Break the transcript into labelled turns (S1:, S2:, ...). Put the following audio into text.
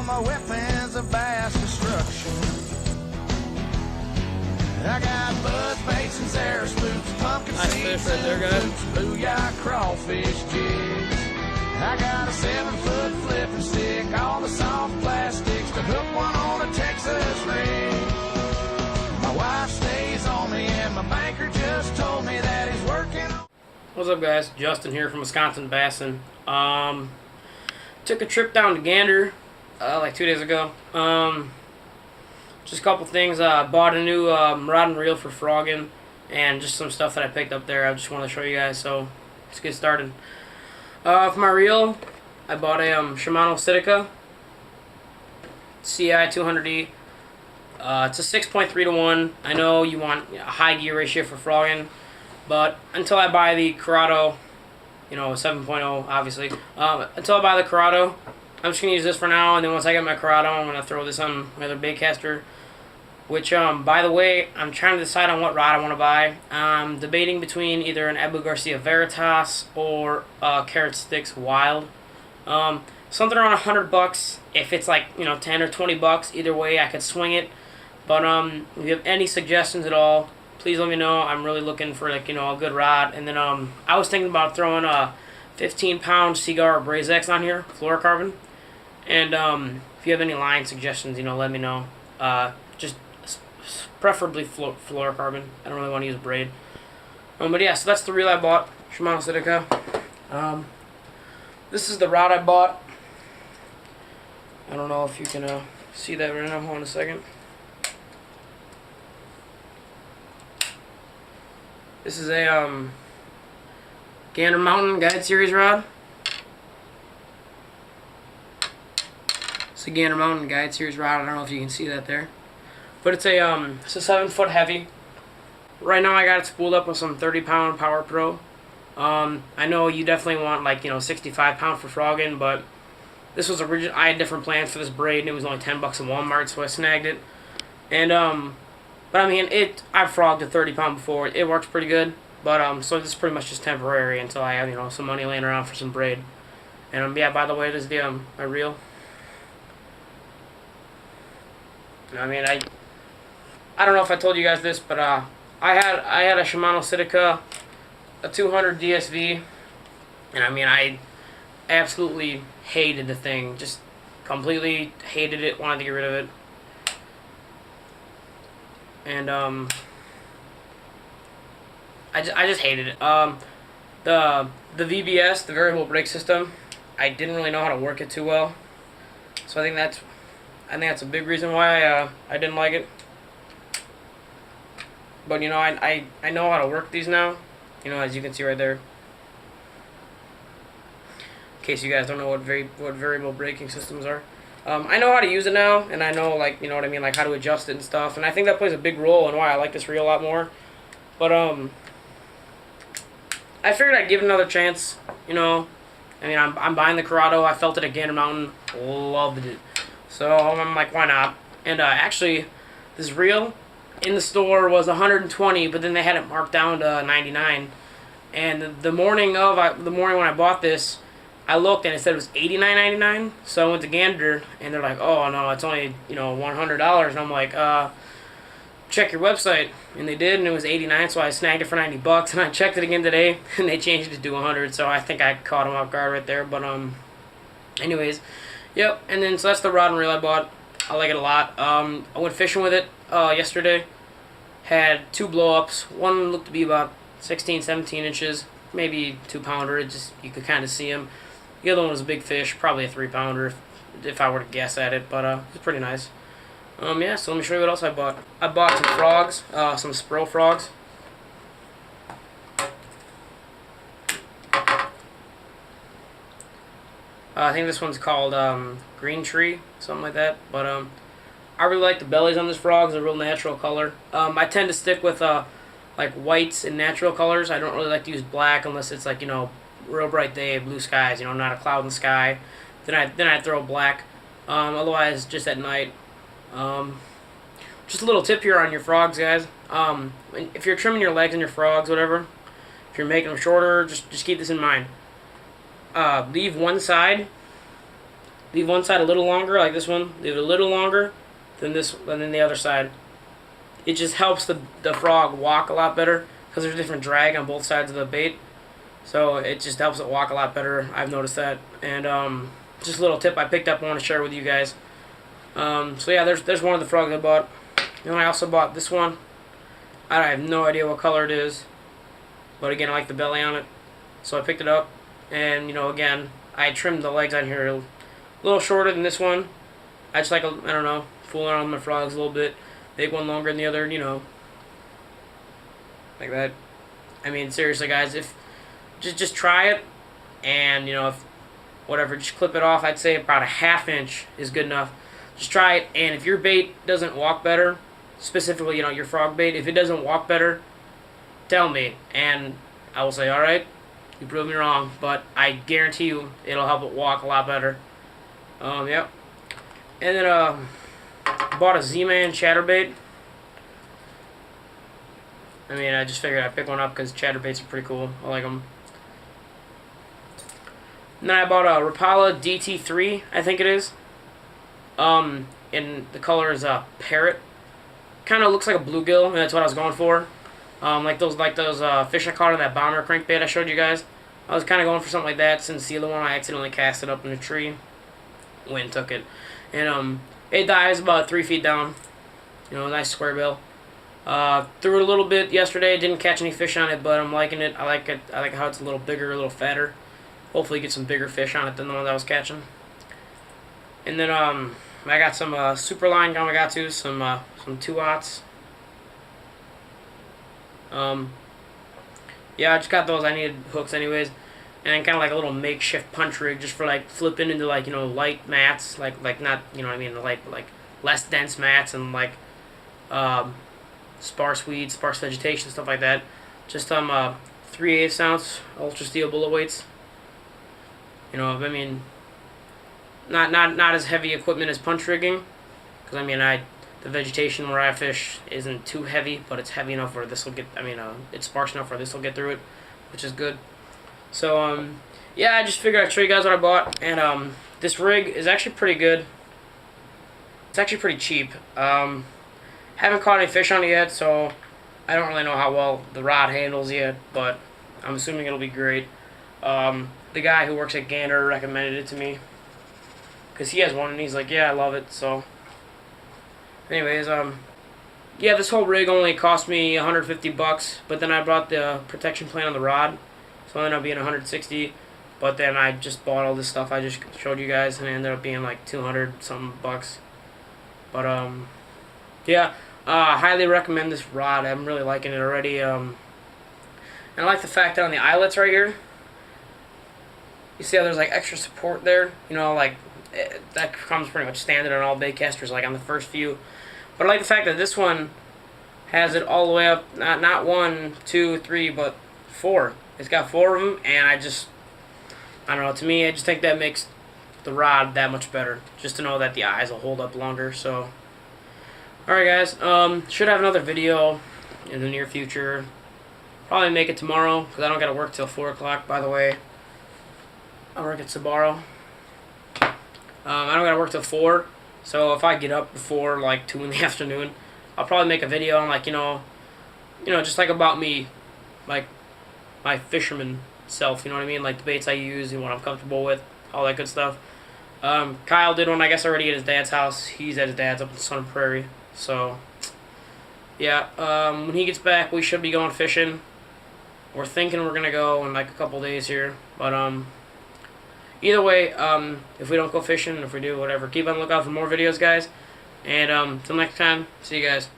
S1: my weapons of vast destruction. I got buzz baits and Zara spooks, pumpkin seeds,
S2: right there, guys.
S1: blue Yacht crawfish jigs. I got a 7-foot flipping stick, all the soft plastics to hook one on a Texas rig. My wife stays on me and my banker just told me that he's working on...
S2: What's up, guys? Justin here from Wisconsin Bassin. Took a trip down to Gander like 2 days ago. Just a couple things. Bought a new rod and reel for frogging, and just some stuff that I picked up there. I just want to show you guys. So let's get started. For my reel, I bought a Shimano Sitica CI 200E. It's a 6.3 to 1. I know you want a high gear ratio for frogging, but until I buy the Corrado, you know, 7.0 obviously, until I buy the Corrado, I'm just going to use this for now, and then once I get my Corrado, I'm going to throw this on my other baitcaster, which, by the way, I'm trying to decide on what rod I want to buy. I'm debating between either an Abu Garcia Veritas or Carrot Sticks Wild. Something around $100. If it's like, you know, 10 or 20 bucks, either way, I could swing it. But if you have any suggestions at all, please let me know. I'm really looking for, like, you know, a good rod. And then I was thinking about throwing a 15-pound Cigar Brazex on here, fluorocarbon. And if you have any line suggestions, you know, let me know. Just preferably fluorocarbon. I don't really want to use braid. But yeah, so that's the reel I bought, Shimano Sitica. This is the rod I bought. I don't know if you can see that right now. Hold on a second. This is a Gander Mountain Guide Series rod. It's a Gander Mountain Guide Series rod. I don't know if you can see that there, but it's a 7-foot heavy. Right now I got it spooled up with some 30-pound Power Pro. I know you definitely want, like, you know, 65-pound for frogging, but this was original. I had different plans for this braid, and it was only 10 bucks at Walmart, so I snagged it. And but I mean, I've frogged a 30-pound before. It works pretty good, but so this is pretty much just temporary until I have, you know, some money laying around for some braid. And yeah, by the way, this is the my reel. I mean, I don't know if I told you guys this, but I had a Shimano Sitica, a 200 DSV, and I mean, I absolutely hated the thing. Just completely hated it. Wanted to get rid of it. And I just hated it. The VBS, the variable brake system, I didn't really know how to work it too well. So I think that's a big reason why I didn't like it. But you know, I know how to work these now. You know, as you can see right there. In case you guys don't know what variable braking systems are. I know how to use it now, and I know, like, you know what I mean, like how to adjust it and stuff. And I think that plays a big role in why I like this reel a lot more. But I figured I'd give it another chance. You know, I mean, I'm buying the Corrado. I felt it at Gander Mountain, loved it. So I'm like, why not? And actually, this reel in the store was 120, but then they had it marked down to 99. And the morning when I bought this, I looked and it said it was $89.99. So I went to Gander and they're like, oh no, it's only, you know, $100. And I'm like, check your website. And they did, and it was $89. So I snagged it for 90 bucks. And I checked it again today, and they changed it to 100. So I think I caught them off guard right there. But anyways, yep. And then so that's the rod and reel I bought. I like it a lot. I went fishing with it yesterday. Had 2 blow-ups. One looked to be about 16, 17 inches, maybe 2-pounder. It just, you could kind of see him. The other one was a big fish, probably a 3-pounder if I were to guess at it, but it's pretty nice. Yeah, so let me show you what else I bought. I bought some frogs, some Spro frogs. I think this one's called Green Tree, something like that. But I really like the bellies on this frog. It's a real natural color. I tend to stick with like whites and natural colors. I don't really like to use black unless it's like, you know, real bright day, blue skies, you know, not a cloud in the sky. Then I throw black. Otherwise, just at night. Just a little tip here on your frogs, guys. If you're trimming your legs and your frogs, whatever, if you're making them shorter, just keep this in mind. Leave one side leave one side a little longer, like this one. Leave it a little longer than the other side. It just helps the frog walk a lot better because there's different drag on both sides of the bait. So it just helps it walk a lot better. I've noticed that. And just a little tip I picked up I want to share with you guys. So yeah, there's one of the frogs I bought. And I also bought this one. I have no idea what color it is, but again, I like the belly on it, so I picked it up. And again, I trimmed the legs on here a little shorter than this one. I just like, I don't know, fooling around with my frogs a little bit. Make one longer than the other, like that. I mean, seriously, guys, if just try it, and if whatever, just clip it off. I'd say about a ½ inch is good enough. Just try it, and if your bait doesn't walk better, specifically, your frog bait, if it doesn't walk better, tell me, and I will say, alright, you proved me wrong, but I guarantee you it'll help it walk a lot better. Yep. And then, bought a Z-Man chatterbait. I mean, I just figured I'd pick one up because chatterbaits are pretty cool. I like them. And then I bought a Rapala DT3, I think it is. And the color is parrot. Kind of looks like a bluegill, and that's what I was going for. Like those fish I caught on that bomber crankbait I showed you guys. I was kind of going for something like that, since the other one I accidentally cast it up in a tree. Wind took it, and it dives about 3 feet down. Nice square bill. Threw it a little bit yesterday. Didn't catch any fish on it, but I'm liking it. I like it. I like how it's a little bigger, a little fatter. Hopefully, get some bigger fish on it than the one that I was catching. And then I got some super line Gamakatsu, some 2-aughts. Yeah, I just got those. I needed hooks anyways, and kind of like a little makeshift punch rig just for like flipping into like light mats, like not what I mean, light, but like less dense mats, and like sparse weeds, sparse vegetation, stuff like that. Just 3/8 ounce ultra steel bullet weights. I mean, not as heavy equipment as punch rigging, because I mean the vegetation where I fish isn't too heavy, but it's heavy enough where this will get. I mean, it's sparse enough where this will get through it, which is good. So yeah, I just figured I'd show you guys what I bought, and this rig is actually pretty good. It's actually pretty cheap. Haven't caught any fish on it yet, so I don't really know how well the rod handles yet, but I'm assuming it'll be great. The guy who works at Gander recommended it to me, because he has one, and he's like, yeah, I love it. So anyways, yeah, this whole rig only cost me $150, but then I bought the protection plate on the rod, so it ended up being $160. But then I just bought all this stuff I just showed you guys, and it ended up being like 200 something bucks. But yeah, highly recommend this rod. I'm really liking it already. And I like the fact that on the eyelets right here, you see how there's like extra support there. That comes pretty much standard on all bait casters, like on the first few. But I like the fact that this one has it all the way up, not 1, 2, 3, but 4. It's got 4 of them, and I don't know, to me, I just think that makes the rod that much better, just to know that the eyes will hold up longer. So alright guys, should have another video in the near future. Probably make it tomorrow, because I don't got to work till 4 o'clock, by the way. I work at Sabaro. I don't got to work till 4, so if I get up before like 2 in the afternoon, I'll probably make a video on like, just like about me, like my fisherman self, you know what I mean? Like the baits I use and what I'm comfortable with, all that good stuff. Kyle did one, I guess, already at his dad's house. He's at his dad's up in Sun Prairie. So, yeah, when he gets back, we should be going fishing. We're thinking we're going to go in like a couple days here. But, either way, if we don't go fishing, if we do, whatever, keep on the lookout for more videos, guys. And, till next time, see you guys.